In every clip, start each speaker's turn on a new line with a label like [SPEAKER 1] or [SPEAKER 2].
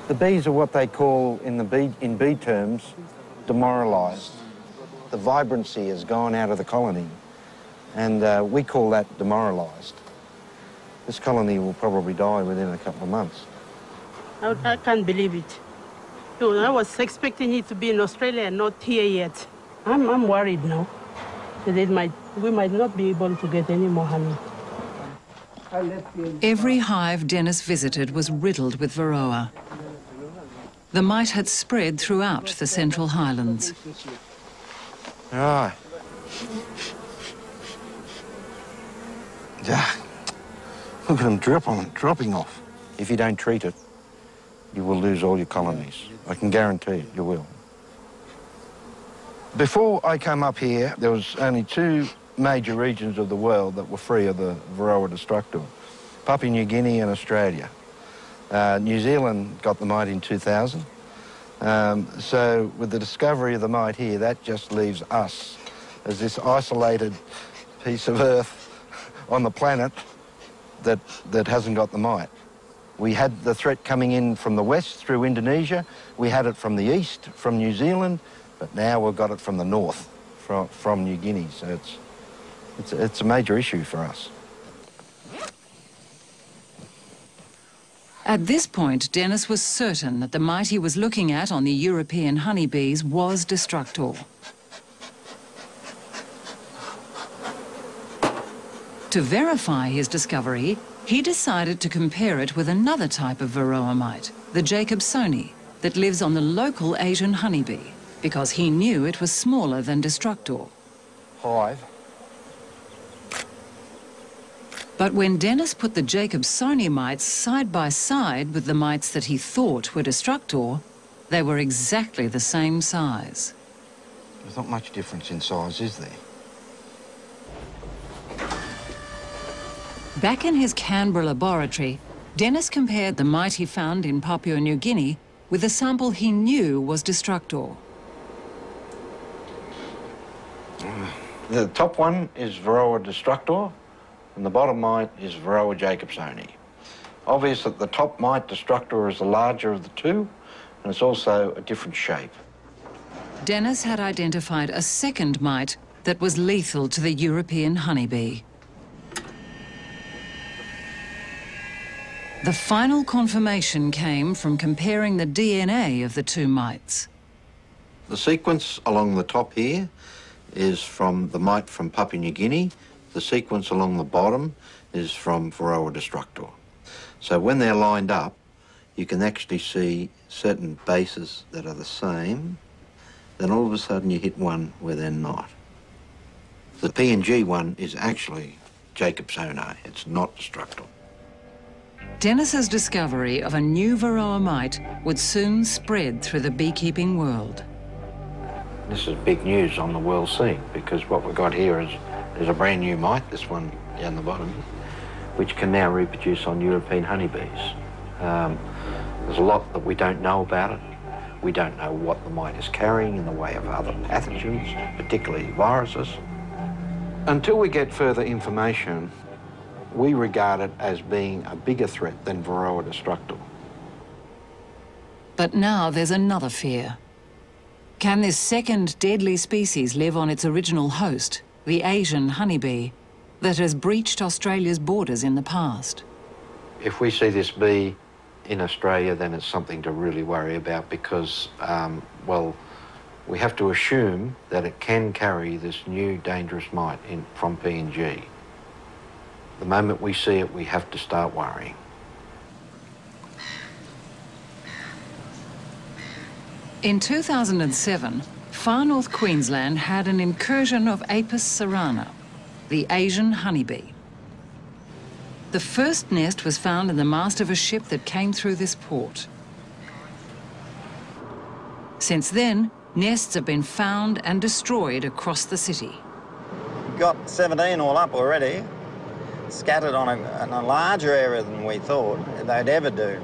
[SPEAKER 1] The bees are what they call, in bee terms, demoralised. The vibrancy has gone out of the colony, and we call that demoralised. This colony will probably die within a couple of months.
[SPEAKER 2] I can't believe it. I was expecting it to be in Australia and not here yet. I'm worried now that we might not be able to get any more honey.
[SPEAKER 3] Every hive Dennis visited was riddled with Varroa. The mite had spread throughout the Central Highlands.
[SPEAKER 1] Ah. Yeah. Look at them dropping off. If you don't treat it, you will lose all your colonies. I can guarantee it, you will. Before I came up here, there was only 2 major regions of the world that were free of the Varroa destructor: Papua New Guinea and Australia. New Zealand got the mite in 2000. So with the discovery of the mite here, that just leaves us as this isolated piece of earth on the planet that hasn't got the mite. We had the threat coming in from the west through Indonesia. We had it from the east, from New Zealand, but now we've got it from the north, from New Guinea. So it's a major issue for us.
[SPEAKER 3] At this point, Dennis was certain that the mite he was looking at on the European honeybees was destructor. To verify his discovery, he decided to compare it with another type of Varroa mite, the Jacobsoni, that lives on the local Asian honeybee, because he knew it was smaller than destructor.
[SPEAKER 1] Hive.
[SPEAKER 3] But when Dennis put the Jacobsoni mites side by side with the mites that he thought were destructor, they were exactly the same size.
[SPEAKER 1] There's not much difference in size, is there?
[SPEAKER 3] Back in his Canberra laboratory, Dennis compared the mite he found in Papua New Guinea with a sample he knew was destructor.
[SPEAKER 1] The top one is Varroa destructor, and the bottom mite is Varroa Jacobsoni. Obvious that the top mite destructor is the larger of the two, and it's also a different shape.
[SPEAKER 3] Dennis had identified a second mite that was lethal to the European honeybee. The final confirmation came from comparing the DNA of the 2 mites.
[SPEAKER 1] The sequence along the top here is from the mite from Papua New Guinea. The sequence along the bottom is from Varroa destructor. So when they're lined up, you can actually see certain bases that are the same. Then all of a sudden you hit one where they're not. The PNG one is actually Jacobsoni. It's not destructor.
[SPEAKER 3] Dennis's discovery of a new Varroa mite would soon spread through the beekeeping world.
[SPEAKER 1] This is big news on the world scene, because what we've got here is a brand new mite, this one down the bottom, which can now reproduce on European honeybees. There's a lot that we don't know about it. We don't know what the mite is carrying in the way of other pathogens, particularly viruses. Until we get further information, we regard it as being a bigger threat than Varroa destructor.
[SPEAKER 3] But now there's another fear. Can this second deadly species live on its original host, the Asian honeybee, that has breached Australia's borders in the past?
[SPEAKER 1] If we see this bee in Australia, then it's something to really worry about, because, well, we have to assume that it can carry this new dangerous mite from PNG. The moment we see it, we have to start worrying.
[SPEAKER 3] In 2007, far north Queensland had an incursion of Apis cerana, the Asian honeybee. The first nest was found in the mast of a ship that came through this port. Since then, nests have been found and destroyed across the city.
[SPEAKER 4] Got 17 all up already, scattered on a larger area than we thought they'd ever do.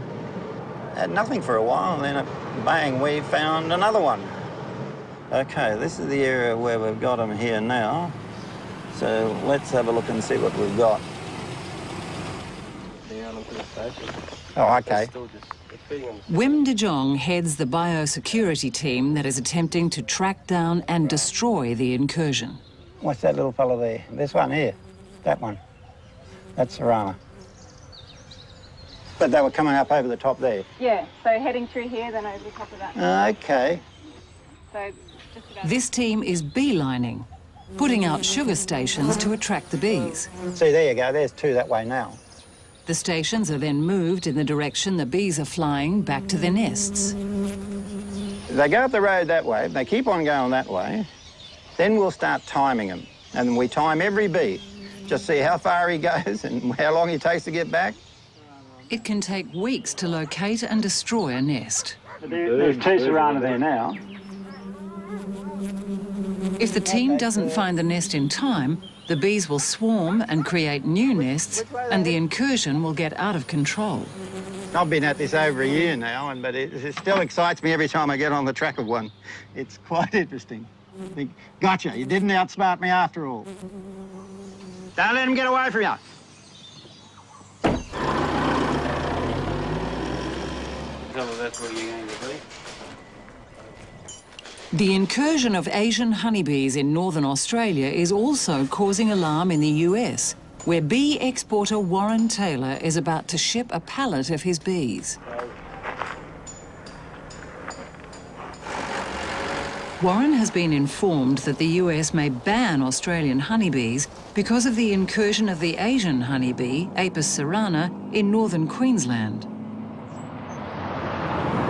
[SPEAKER 4] Had nothing for a while, and then bang, we found another one. Okay, this is the area where we've got them here now. So let's have a look and see what we've got. Oh, okay.
[SPEAKER 3] Wim de Jong heads the biosecurity team that is attempting to track down and destroy the incursion.
[SPEAKER 4] What's that little fella there? This one here. That one. That's Sarana. But they were coming up over the top there.
[SPEAKER 5] Yeah, so heading through here, then over the top of that.
[SPEAKER 4] Okay.
[SPEAKER 5] So just about...
[SPEAKER 3] This team is beelining, putting out sugar stations to attract the bees.
[SPEAKER 4] See, there you go. There's two that way now.
[SPEAKER 3] The stations are then moved in the direction the bees are flying back to their nests.
[SPEAKER 4] They go up the road that way. They keep on going that way. Then we'll start timing them. And we time every bee. Just see how far he goes and how long he takes to get back.
[SPEAKER 3] It can take weeks to locate and destroy a nest.
[SPEAKER 4] There's two Sarana there now.
[SPEAKER 3] If the team doesn't find the nest in time, the bees will swarm and create new nests, and the incursion will get out of control.
[SPEAKER 4] I've been at this over a year now, but it still excites me every time I get on the track of one. It's quite interesting. I think, gotcha, you didn't outsmart me after all. Don't let him get away from you.
[SPEAKER 6] That's where you're going to be.
[SPEAKER 3] The incursion of Asian honeybees in northern Australia is also causing alarm in the US, where bee exporter Warren Taylor is about to ship a pallet of his bees. Warren has been informed that the US may ban Australian honeybees because of the incursion of the Asian honeybee, Apis cerana, in northern Queensland.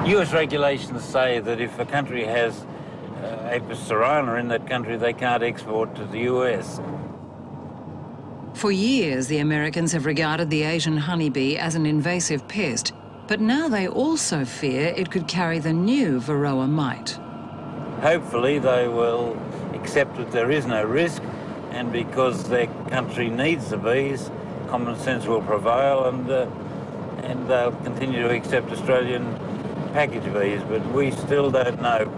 [SPEAKER 6] US regulations say that if a country has Apis cerana in that country, they can't export to the US.
[SPEAKER 3] For years, the Americans have regarded the Asian honeybee as an invasive pest, but now they also fear it could carry the new Varroa mite.
[SPEAKER 6] Hopefully they will accept that there is no risk, and because their country needs the bees, common sense will prevail, and they'll continue to accept Australian package bees, but we still don't know.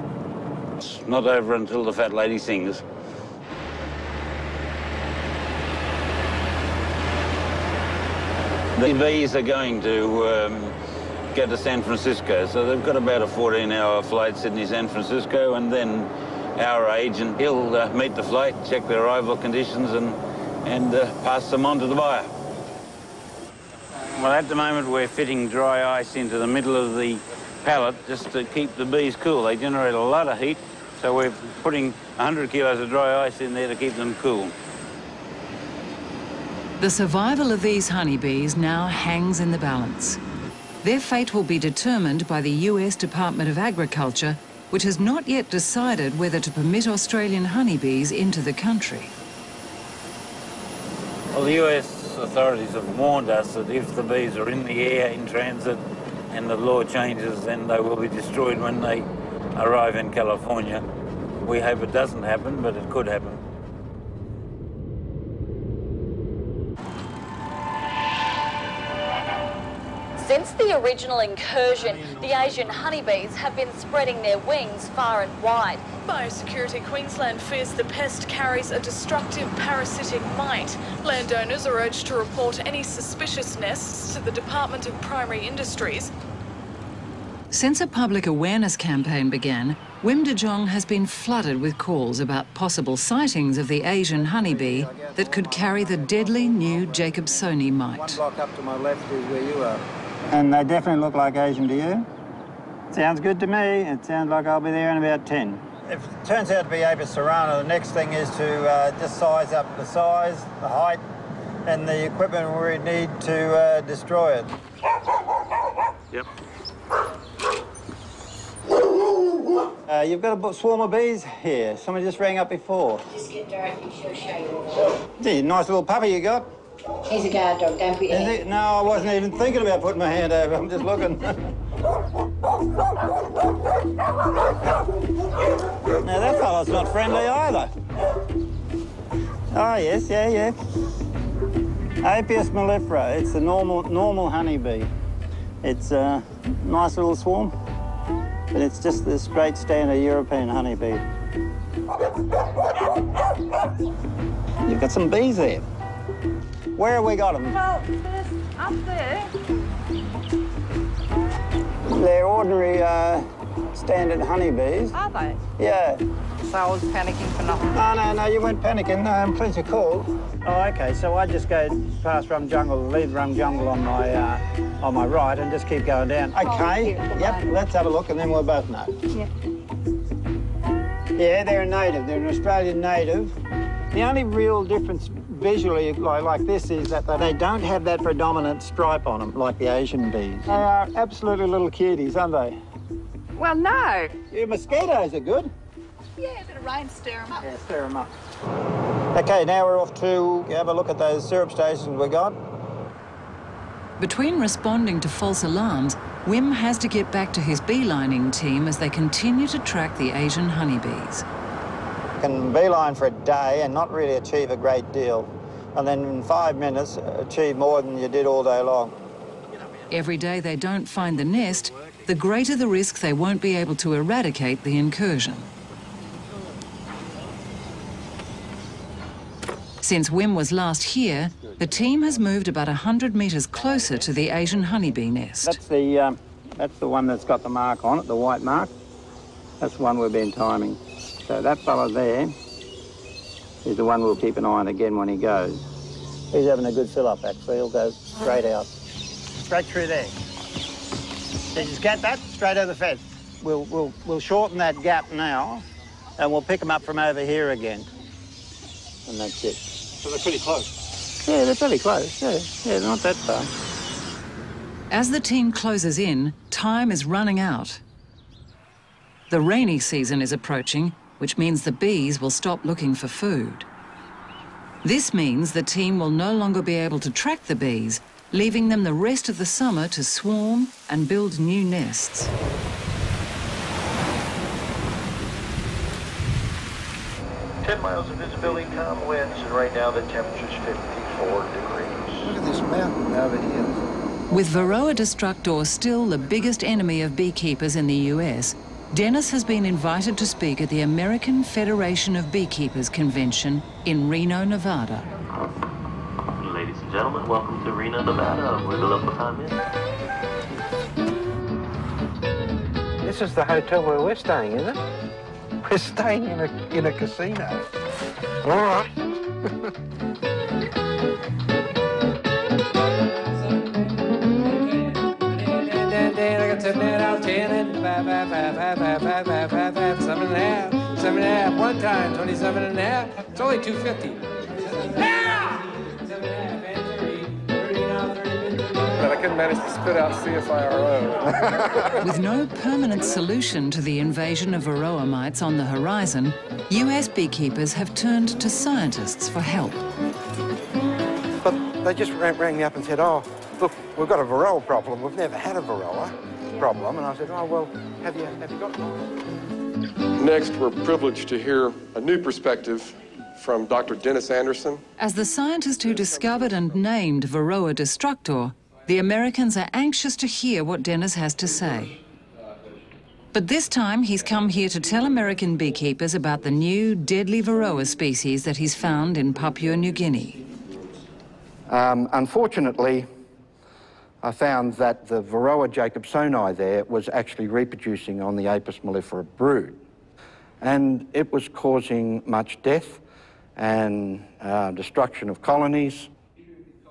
[SPEAKER 6] It's not over until the fat lady sings. The bees are going to go to San Francisco, so they've got about a 14-hour flight, Sydney-San Francisco, and then our agent, he'll meet the flight, check the arrival conditions, and pass them on to the buyer. Well, at the moment, we're fitting dry ice into the middle of the pallet just to keep the bees cool. They generate a lot of heat, so we're putting 100 kilos of dry ice in there to keep them cool.
[SPEAKER 3] The survival of these honeybees now hangs in the balance. Their fate will be determined by the US Department of Agriculture, which has not yet decided whether to permit Australian honeybees into the country.
[SPEAKER 6] Well, the US authorities have warned us that if the bees are in the air in transit and the law changes, then they will be destroyed when they arrive in California. We hope it doesn't happen, but it could happen.
[SPEAKER 7] Since the original incursion, the Asian honeybees have been spreading their wings far and wide.
[SPEAKER 8] Biosecurity Queensland fears the pest carries a destructive parasitic mite. Landowners are urged to report any suspicious nests to the Department of Primary Industries.
[SPEAKER 3] Since a public awareness campaign began, Wim de Jong has been flooded with calls about possible sightings of the Asian honeybee that could carry the deadly new Jacobsoni mite.
[SPEAKER 4] One block up to my left is where you are. And they definitely look like Asian to you? Sounds good to me. It sounds like I'll be there in about 10. If it turns out to be Apis cerana, the next thing is to just size up the size, the height, and the equipment we need to destroy it.
[SPEAKER 6] Yep.
[SPEAKER 4] You've got a swarm of bees here. Somebody just rang up before.
[SPEAKER 9] Just get directly, she'll show you.
[SPEAKER 4] Gee, nice little puppy you got.
[SPEAKER 9] He's a guard dog, don't put your hand.
[SPEAKER 4] No, I wasn't even thinking about putting my hand over. I'm just looking. Now, that fella's not friendly either. Oh, yes, yeah. Apis mellifera. It's a normal honeybee. It's a nice little swarm, but it's just the straight standard European honeybee. You've got some bees there. Where have we got them?
[SPEAKER 5] Well, there's up there.
[SPEAKER 4] They're ordinary standard honeybees.
[SPEAKER 5] Are they?
[SPEAKER 4] Yeah.
[SPEAKER 5] So I was panicking for nothing.
[SPEAKER 4] No, you weren't panicking. Please call. Oh, okay, so I just go past Rum Jungle, leave Rum Jungle on my right and just keep going down. Okay, yep, let's have a look and then we'll both know.
[SPEAKER 5] Yep.
[SPEAKER 4] Yeah, they're a native. They're an Australian native. The only real difference visually like this is that they don't have that predominant stripe on them like the Asian bees. They are absolutely little cuties, aren't they?
[SPEAKER 5] Well, no.
[SPEAKER 4] Your mosquitoes are good.
[SPEAKER 5] Yeah, a bit of rain, stir them up.
[SPEAKER 4] Yeah, stir them up. OK, now we're off to have a look at those syrup stations we got.
[SPEAKER 3] Between responding to false alarms, Wim has to get back to his beelining team as they continue to track the Asian honeybees.
[SPEAKER 4] You can beeline for a day and not really achieve a great deal, and then in 5 minutes achieve more than you did all day long.
[SPEAKER 3] Every day they don't find the nest, the greater the risk they won't be able to eradicate the incursion. Since Wim was last here, the team has moved about 100 metres closer to the Asian honeybee nest.
[SPEAKER 4] That's the one that's got the mark on it, the white mark. That's the one we've been timing. So that fella there is the one we'll keep an eye on again when he goes. He's having a good fill-up, actually. He'll go straight out. Straight through there. Did you get that? Straight over the fence. We'll shorten that gap now, and we'll pick them up from over here again. And that's it.
[SPEAKER 10] So they're pretty close?
[SPEAKER 4] Yeah, they're pretty close, yeah, not that far.
[SPEAKER 3] As the team closes in, time is running out. The rainy season is approaching, which means the bees will stop looking for food. This means the team will no longer be able to track the bees, leaving them the rest of the summer to swarm and build new nests.
[SPEAKER 10] Miles of visibility, calm winds, and right now the temperature's 54 degrees.
[SPEAKER 1] Look at this mountain over here.
[SPEAKER 3] With Varroa destructor still the biggest enemy of beekeepers in the US, Dennis has been invited to speak at the American Federation of Beekeepers Convention in Reno, Nevada.
[SPEAKER 11] Ladies and gentlemen, welcome to Reno, Nevada, where the local time is.
[SPEAKER 1] This is the hotel where we're staying, isn't it? We're staying in a casino. All right.
[SPEAKER 12] I got 7 out of 10 and 5, 7 and a half. One time, 27 and a half. It's only 250. Yeah! 7 and a half and 30 now, 30. But I couldn't manage to spit out CSIRO.
[SPEAKER 3] With no permanent solution to the invasion of Varroa mites on the horizon, US beekeepers have turned to scientists for help.
[SPEAKER 1] But they just rang me up and said, oh, look, we've got a Varroa problem. We've never had a Varroa problem. And I said, oh, well, have you got one?
[SPEAKER 13] Next, we're privileged to hear a new perspective from Dr. Dennis Anderson.
[SPEAKER 3] As the scientist who discovered and named Varroa destructor, the Americans are anxious to hear what Dennis has to say. But this time, he's come here to tell American beekeepers about the new deadly Varroa species that he's found in Papua New Guinea.
[SPEAKER 1] Unfortunately, I found that the Varroa jacobsoni there was actually reproducing on the Apis mellifera brood. And it was causing much death and destruction of colonies.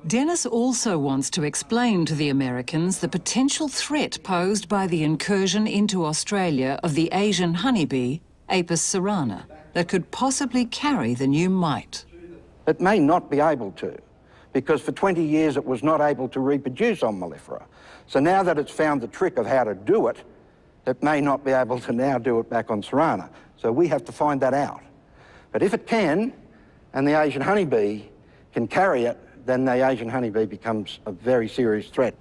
[SPEAKER 3] Dennis also wants to explain to the Americans the potential threat posed by the incursion into Australia of the Asian honeybee, Apis cerana, that could possibly carry the new mite.
[SPEAKER 1] It may not be able to, because for 20 years it was not able to reproduce on mellifera. So now that it's found the trick of how to do it, it may not be able to now do it back on cerana. So we have to find that out. But if it can, and the Asian honeybee can carry it, then the Asian honeybee becomes a very serious threat.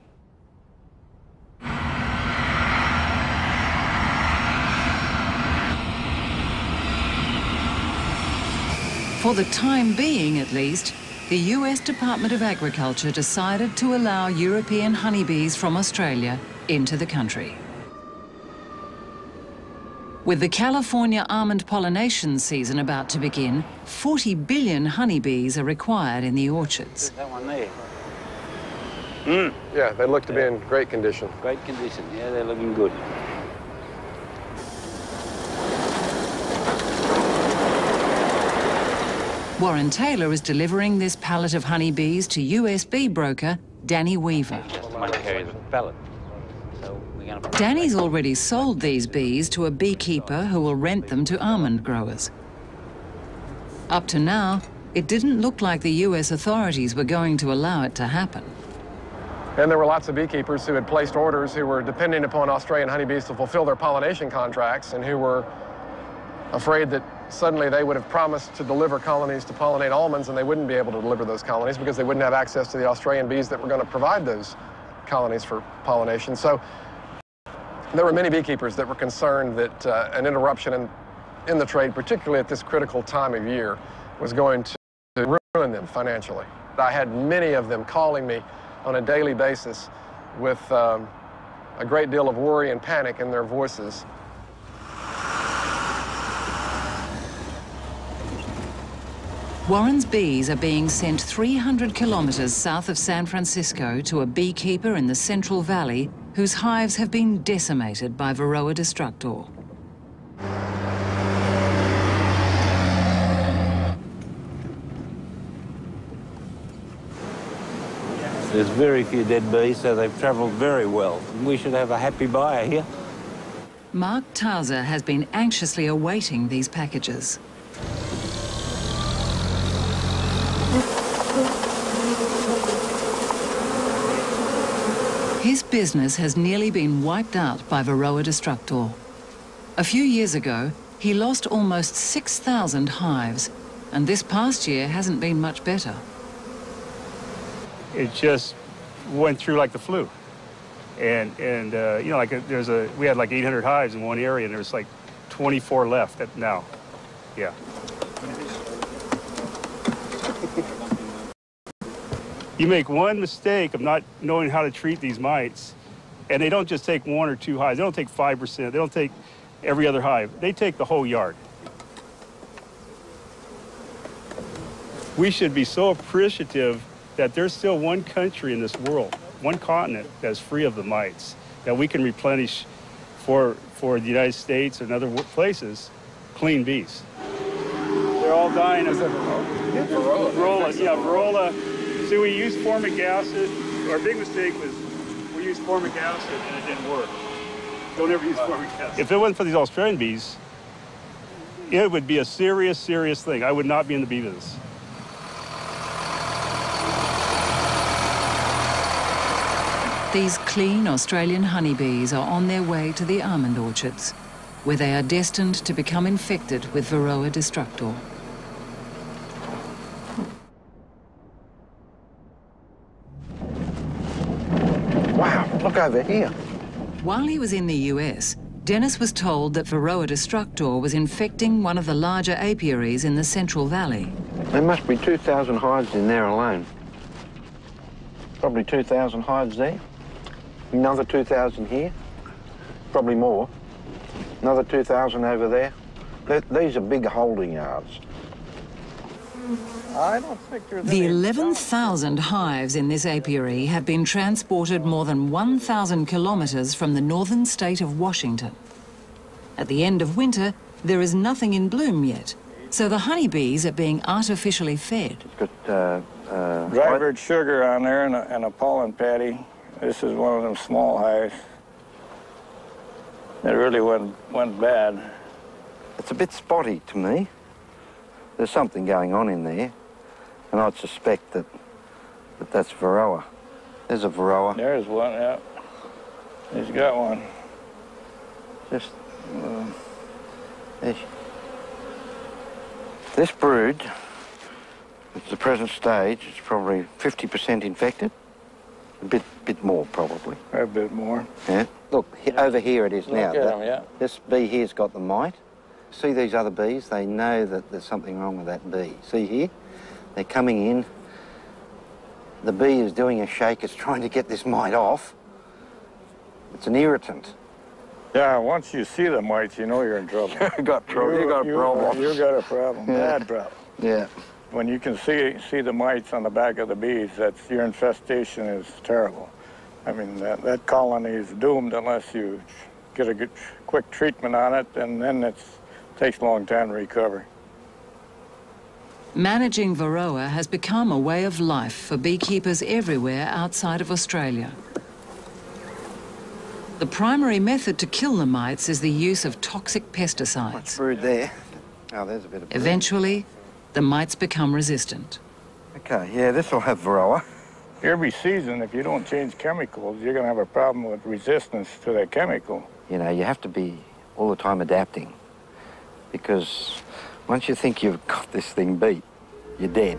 [SPEAKER 3] For the time being, at least, the US Department of Agriculture decided to allow European honeybees from Australia into the country. With the California almond pollination season about to begin, 40 billion honeybees are required in the orchards.
[SPEAKER 4] That one there.
[SPEAKER 13] Yeah, they look to be in great condition.
[SPEAKER 6] Great condition, yeah, they're looking good.
[SPEAKER 3] Warren Taylor is delivering this pallet of honeybees to USB broker Danny Weaver.
[SPEAKER 6] Just might carry the pallet. So we're going to...
[SPEAKER 3] Danny's already sold these bees to a beekeeper who will rent them to almond growers. Up to now, it didn't look like the US authorities were going to allow it to happen.
[SPEAKER 13] And there were lots of beekeepers who had placed orders who were depending upon Australian honeybees to fulfill their pollination contracts and who were afraid that suddenly they would have promised to deliver colonies to pollinate almonds and they wouldn't be able to deliver those colonies because they wouldn't have access to the Australian bees that were going to provide those colonies for pollination. So there were many beekeepers that were concerned that an interruption in the trade, particularly at this critical time of year, was going to ruin them financially. I had many of them calling me on a daily basis with a great deal of worry and panic in their voices.
[SPEAKER 3] Warren's bees are being sent 300 kilometers south of San Francisco to a beekeeper in the Central Valley whose hives have been decimated by Varroa destructor.
[SPEAKER 6] There's very few dead bees, so they've travelled very well. We should have a happy buyer here.
[SPEAKER 3] Mark Tauser has been anxiously awaiting these packages. His business has nearly been wiped out by Varroa destructor. A few years ago, he lost almost 6,000 hives, and this past year hasn't been much better.
[SPEAKER 14] It just went through like the flu. And you know, like we had like 800 hives in one area, and there's like 24 left now. Yeah. You make one mistake of not knowing how to treat these mites, and they don't just take 1 or 2 hives. They don't take 5%. They don't take every other hive. They take the whole yard. We should be so appreciative that there's still one country in this world, one continent that's free of the mites, that we can replenish for the United States and other places, clean bees. They're all dying of Varroa. Yeah, Varroa. See, we used formic acid. Our big mistake was we used formic acid and it didn't work. Don't ever use formic acid. If it wasn't for these Australian bees, it would be a serious, serious thing. I would not be in the bee business.
[SPEAKER 3] These clean Australian honeybees are on their way to the almond orchards, where they are destined to become infected with Varroa destructor.
[SPEAKER 1] Wow, look over here.
[SPEAKER 3] While he was in the US, Dennis was told that Varroa destructor was infecting one of the larger apiaries in the Central Valley.
[SPEAKER 1] There must be 2,000 hives in there alone. Probably 2,000 hives there. Another 2,000 here. Probably more. Another 2,000 over there. These are big holding yards.
[SPEAKER 4] I don't think there's
[SPEAKER 3] The 11,000 hives in this apiary have been transported more than 1,000 kilometres from the northern state of Washington. At the end of winter, there is nothing in bloom yet, so the honeybees are being artificially fed.
[SPEAKER 1] It's got
[SPEAKER 15] dry bird sugar on there and a pollen patty. This is one of them small hives. It really went bad.
[SPEAKER 1] It's a bit spotty to me. There's something going on in there, and I'd suspect that's Varroa. There's a Varroa.
[SPEAKER 15] There's one, yeah. He's got one.
[SPEAKER 1] Just, this brood, at the present stage, it's probably 50% infected. A bit more, probably.
[SPEAKER 15] A bit more.
[SPEAKER 1] Yeah. Look, over here it is now.
[SPEAKER 15] Look at him, yeah.
[SPEAKER 1] This bee here's got the mite. See these other bees? They know that there's something wrong with that bee. See here? They're coming in. The bee is doing a shake. It's trying to get this mite off. It's an irritant.
[SPEAKER 15] Yeah, once you see the mites, you know you're in trouble.
[SPEAKER 1] You got trouble. You got a problem.
[SPEAKER 15] You got a problem.
[SPEAKER 1] Yeah.
[SPEAKER 15] Bad problem.
[SPEAKER 1] Yeah.
[SPEAKER 15] When you can see the mites on the back of the bees, your infestation is terrible. I mean, that colony is doomed unless you get a good, quick treatment on it, and then it takes a long time to recover.
[SPEAKER 3] Managing Varroa has become a way of life for beekeepers everywhere outside of Australia. The primary method to kill the mites is the use of toxic pesticides.
[SPEAKER 1] Much brood there. Oh, there's a bit of brood.
[SPEAKER 3] Eventually, the mites become resistant.
[SPEAKER 1] Okay, yeah, this will have Varroa.
[SPEAKER 15] Every season, if you don't change chemicals, you're going to have a problem with resistance to that chemical.
[SPEAKER 1] You know, you have to be all the time adapting, because once you think you've got this thing beat, you're dead.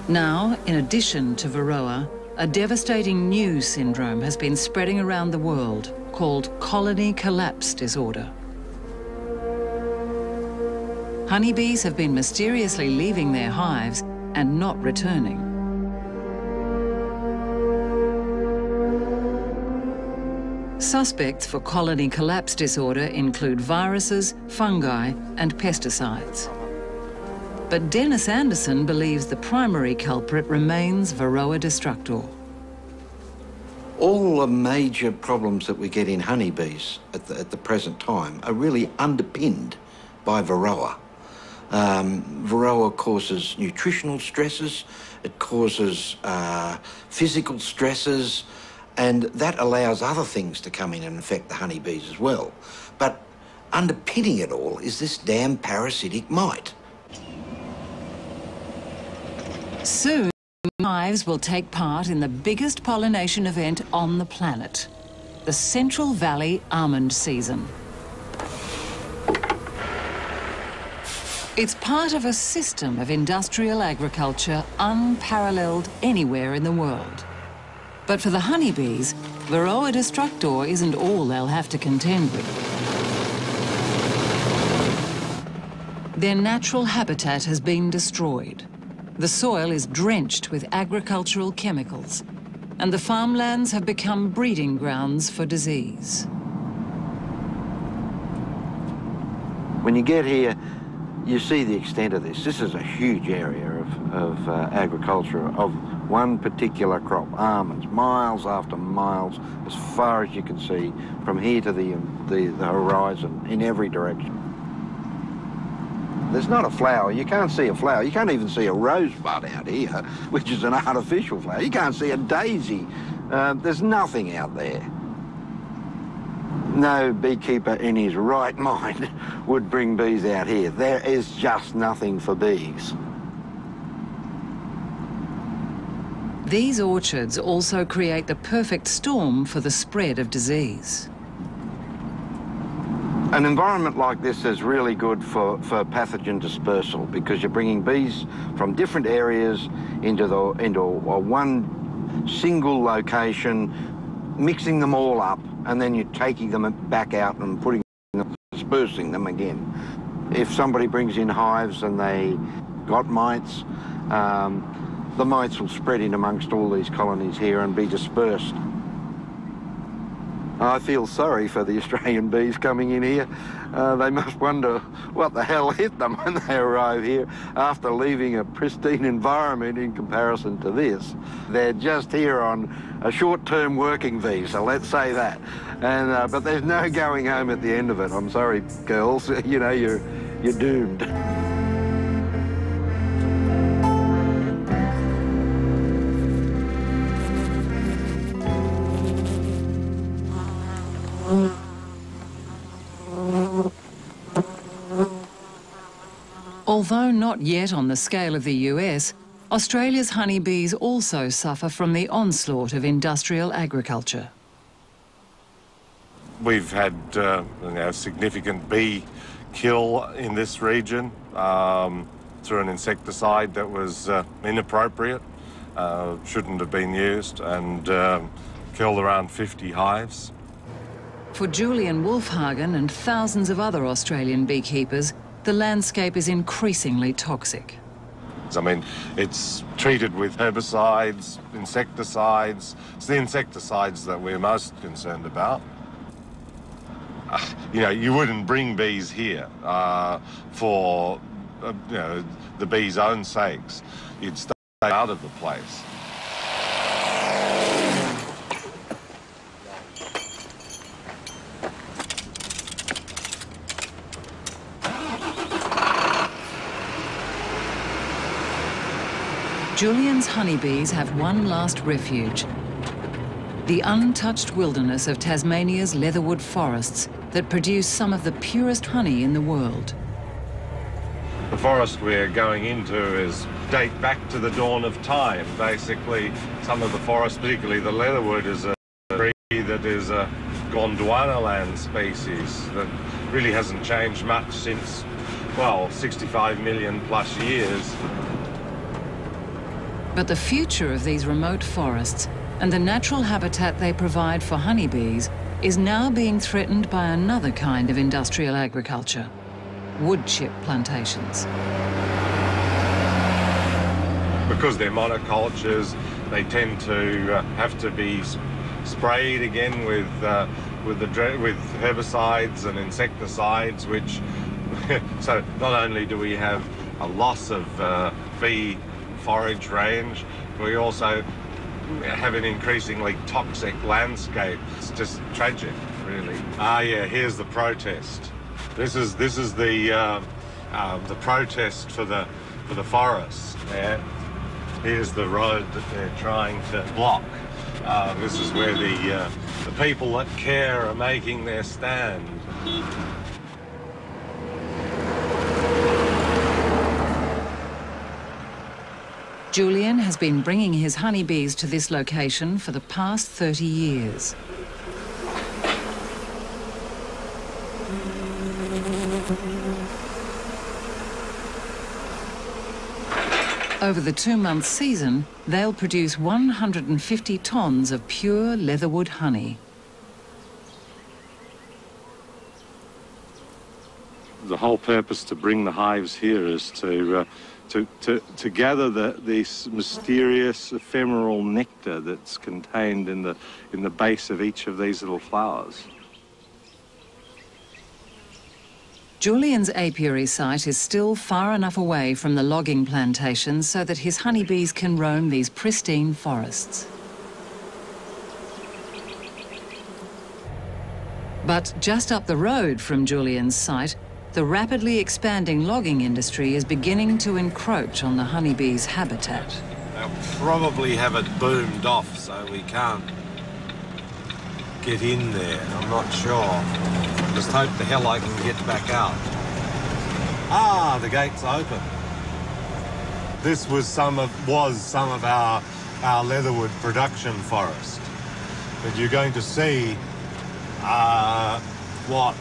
[SPEAKER 3] Now, in addition to Varroa, a devastating new syndrome has been spreading around the world called colony collapse disorder. Honeybees have been mysteriously leaving their hives and not returning. Suspects for colony collapse disorder include viruses, fungi, and pesticides. But Dennis Anderson believes the primary culprit remains Varroa destructor.
[SPEAKER 1] All the major problems that we get in honeybees at the present time are really underpinned by Varroa. Varroa causes nutritional stresses, it causes physical stresses, and that allows other things to come in and affect the honeybees as well. But underpinning it all is this damn parasitic mite.
[SPEAKER 3] Soon, hives will take part in the biggest pollination event on the planet, the Central Valley almond season. It's part of a system of industrial agriculture unparalleled anywhere in the world. But for the honeybees, Varroa destructor isn't all they'll have to contend with. Their natural habitat has been destroyed. The soil is drenched with agricultural chemicals, and the farmlands have become breeding grounds for disease.
[SPEAKER 1] When you get here, you see the extent of this. This is a huge area of agriculture of one particular crop, almonds, miles after miles, as far as you can see, from here to the horizon, in every direction. There's not a flower. You can't see a flower. You can't even see a rosebud out here, which is an artificial flower. You can't see a daisy. There's nothing out there. No beekeeper in his right mind would bring bees out here. There is just nothing for bees.
[SPEAKER 3] These orchards also create the perfect storm for the spread of disease.
[SPEAKER 1] An environment like this is really good for pathogen dispersal, because you're bringing bees from different areas into one single location, mixing them all up, and then you're taking them back out and dispersing them again. If somebody brings in hives and they got mites, the mites will spread in amongst all these colonies here and be dispersed. I feel sorry for the Australian bees coming in here. They must wonder what the hell hit them when they arrive here after leaving a pristine environment in comparison to this. They're just here on a short-term working visa, let's say that. And but there's no going home at the end of it. I'm sorry, girls, you know, you're doomed.
[SPEAKER 3] Although not yet on the scale of the US, Australia's honeybees also suffer from the onslaught of industrial agriculture.
[SPEAKER 16] We've had significant bee kill in this region through an insecticide that was inappropriate, shouldn't have been used, and killed around 50 hives.
[SPEAKER 3] For Julian Wolfhagen and thousands of other Australian beekeepers, the landscape is increasingly toxic.
[SPEAKER 16] I mean, it's treated with herbicides, insecticides. It's the insecticides that we're most concerned about. you know, you wouldn't bring bees here for, you know, the bees' own sakes. You'd stay out of the place.
[SPEAKER 3] Julian's honeybees have one last refuge, the untouched wilderness of Tasmania's leatherwood forests that produce some of the purest honey in the world.
[SPEAKER 16] The forest we're going into date back to the dawn of time. Basically, some of the forest, particularly the leatherwood, is a tree that is a Gondwana species that really hasn't changed much since, well, 65 million plus years.
[SPEAKER 3] But the future of these remote forests and the natural habitat they provide for honeybees is now being threatened by another kind of industrial agriculture, wood chip plantations.
[SPEAKER 16] Because they're monocultures, they tend to have to be sprayed again with herbicides and insecticides, which so not only do we have a loss of bee forage range, we also have an increasingly toxic landscape. It's just tragic, really. Yeah, here's the protest. This is the protest for the forest. Yeah. Here's the road that they're trying to block. This is where the people that care are making their stand.
[SPEAKER 3] Julian has been bringing his honeybees to this location for the past 30 years. Over the 2-month season, they'll produce 150 tonnes of pure leatherwood honey.
[SPEAKER 16] The whole purpose to bring the hives here is to gather this mysterious ephemeral nectar that's contained in the base of each of these little flowers.
[SPEAKER 3] Julian's apiary site is still far enough away from the logging plantations so that his honeybees can roam these pristine forests. But just up the road from Julian's site, the rapidly expanding logging industry is beginning to encroach on the honeybees' habitat.
[SPEAKER 16] They'll probably have it boomed off, so we can't get in there. I'm not sure. Just hope the hell I can get back out. The gate's open. This was some of our leatherwood production forest. But you're going to see what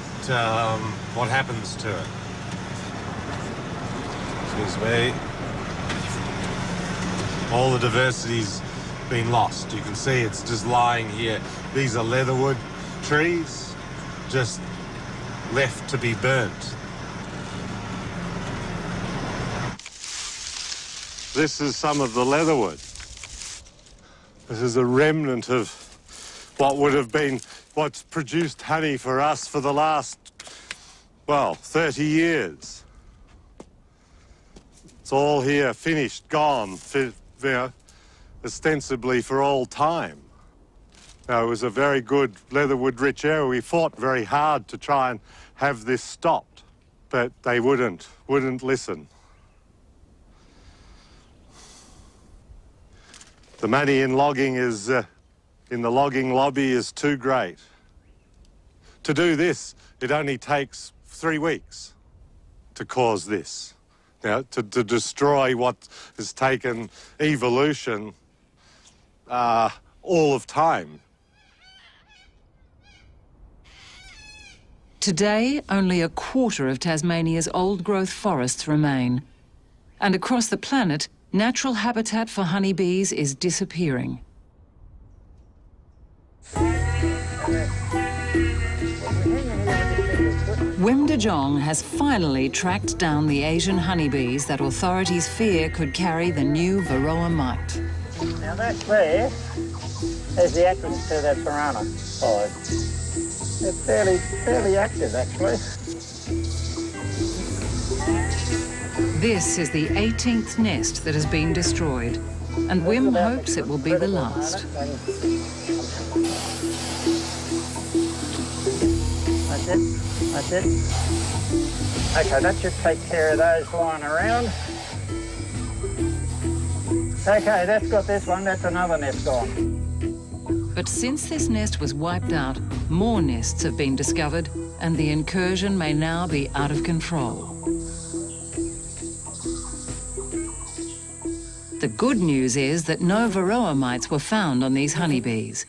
[SPEAKER 16] happens to it. Excuse me. All the diversity's been lost. You can see it's just lying here. These are leatherwood trees, just left to be burnt. This is some of the leatherwood. This is a remnant of what would have been what's produced honey for us for the last, well, 30 years. It's all here, finished, gone, ostensibly for all time. Now, it was a very good leatherwood-rich area. We fought very hard to try and have this stopped, but they wouldn't listen. The money in logging is, in the logging lobby is too great. To do this, it only takes 3 weeks to cause this. You know, to destroy what has taken evolution all of time.
[SPEAKER 3] Today, only a quarter of Tasmania's old-growth forests remain. And across the planet, natural habitat for honeybees is disappearing. Wim de Jong has finally tracked down the Asian honeybees that authorities fear could carry the new Varroa mite.
[SPEAKER 4] Now that there is the entrance to the piranha side. It's fairly active, actually.
[SPEAKER 3] This is the 18th nest that has been destroyed, and Wim hopes it will be the last.
[SPEAKER 4] That's it. That's it. Okay, that should take care of those flying around. Okay, that's got this one. That's another nest gone.
[SPEAKER 3] But since this nest was wiped out, more nests have been discovered, and the incursion may now be out of control. The good news is that no Varroa mites were found on these honeybees.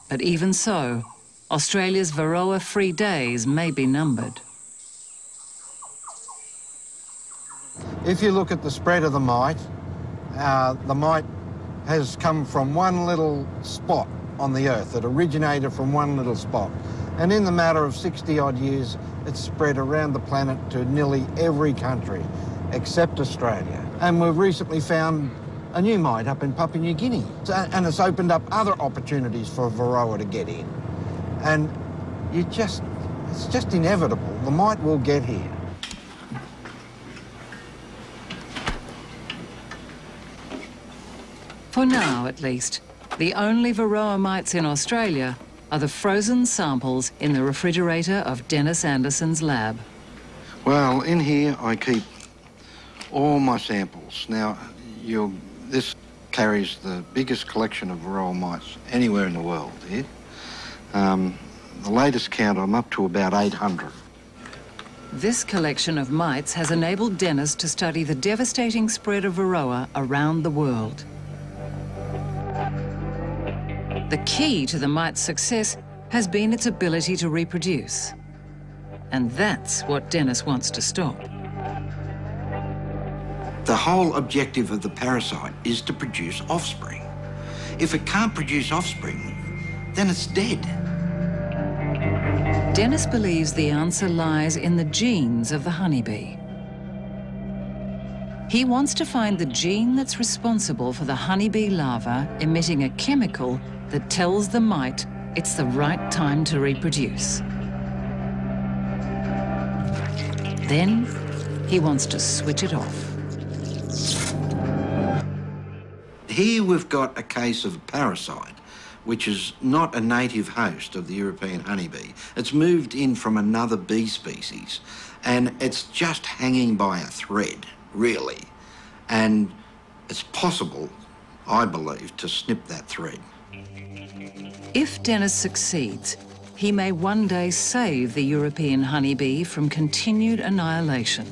[SPEAKER 3] But even so, Australia's Varroa-free days may be numbered.
[SPEAKER 1] If you look at the spread of the mite has come from one little spot on the Earth. It originated from one little spot. And in the matter of 60-odd years, it's spread around the planet to nearly every country except Australia. And we've recently found a new mite up in Papua New Guinea. And it's opened up other opportunities for Varroa to get in. And it's just inevitable. The mite will get here.
[SPEAKER 3] For now, at least, the only Varroa mites in Australia are the frozen samples in the refrigerator of Dennis Anderson's lab.
[SPEAKER 1] Well, in here I keep all my samples. Now, this carries the biggest collection of Varroa mites anywhere in the world here. The latest count, I'm up to about 800.
[SPEAKER 3] This collection of mites has enabled Dennis to study the devastating spread of Varroa around the world. The key to the mite's success has been its ability to reproduce. And that's what Dennis wants to stop.
[SPEAKER 1] The whole objective of the parasite is to produce offspring. If it can't produce offspring, then it's dead.
[SPEAKER 3] Dennis believes the answer lies in the genes of the honeybee. He wants to find the gene that's responsible for the honeybee larva emitting a chemical that tells the mite it's the right time to reproduce. Then he wants to switch it off.
[SPEAKER 1] Here we've got a case of a parasite, which is not a native host of the European honeybee. It's moved in from another bee species, and it's just hanging by a thread, really. And it's possible, I believe, to snip that thread.
[SPEAKER 3] If Dennis succeeds, he may one day save the European honeybee from continued annihilation.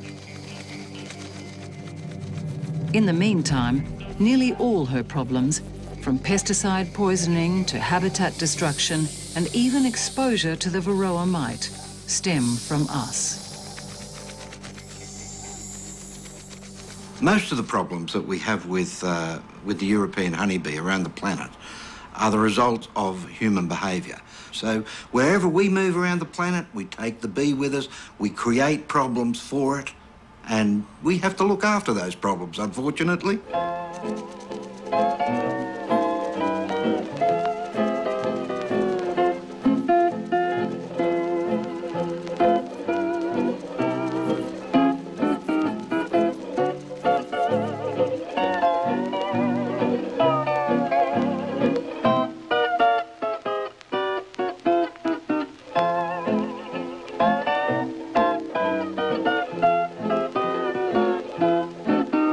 [SPEAKER 3] In the meantime, nearly all her problems, from pesticide poisoning to habitat destruction and even exposure to the Varroa mite, stem from us.
[SPEAKER 1] Most of the problems that we have with the European honeybee around the planet are the result of human behaviour. So wherever we move around the planet, we take the bee with us, we create problems for it, and we have to look after those problems, unfortunately.